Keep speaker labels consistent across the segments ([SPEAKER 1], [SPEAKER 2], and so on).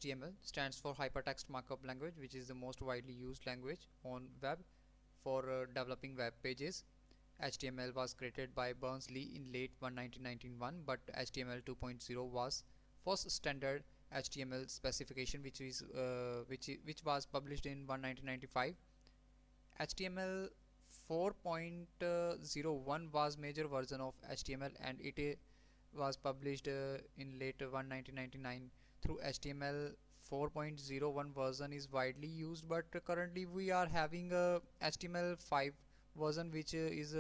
[SPEAKER 1] HTML stands for Hypertext Markup Language, which is the most widely used language on web for developing web pages. HTML was created by Berners-Lee in late 1991, but HTML 2.0 was first standard HTML specification, which was published in 1995. HTML 4.01 was major version of HTML, and it was published in late 1999. Through HTML 4.01 version is widely used, but currently we are having a HTML 5 version, which is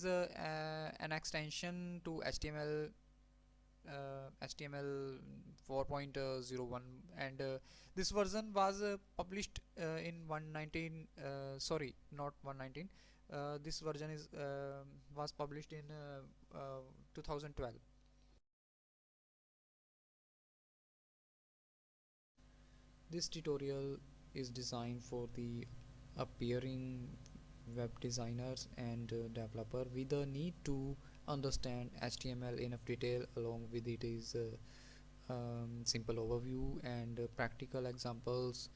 [SPEAKER 1] an extension to HTML 4.01, and this version was published in 119 sorry, not 119. This version is was published in 2012. This tutorial is designed for the appearing web designers and developer with the need to understand HTML enough detail. Along with it is simple overview and practical examples.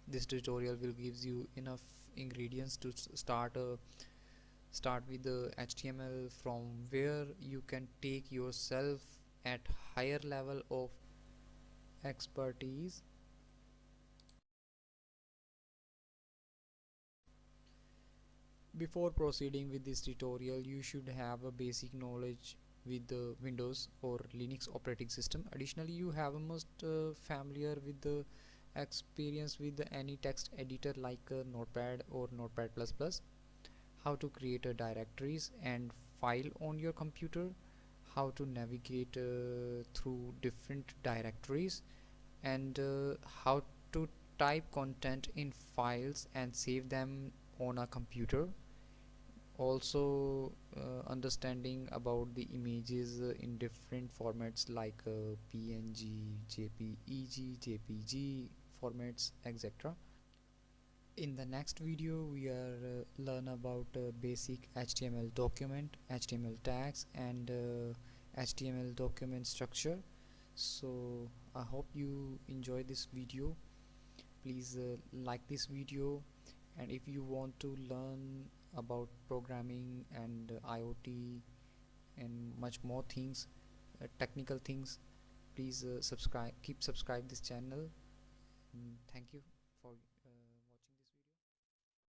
[SPEAKER 1] This tutorial will gives you enough ingredients to start with the HTML, from where you can take yourself at higher level of expertise. Before proceeding with this tutorial, you should have a basic knowledge with the Windows or Linux operating system. Additionally, you have a must familiar with the experience with any text editor like Notepad or Notepad++, how to create directories and file on your computer, how to navigate through different directories, and how to type content in files and save them on a computer. Also understanding about the images in different formats like PNG, JPEG, JPG formats, etc. In the next video we are learn about basic HTML document, HTML tags, and HTML document structure. So I hope you enjoy this video. Please like this video, and if you want to learn about programming and IoT and much more things, technical things, please subscribe, keep subscribe this channel. Thank you for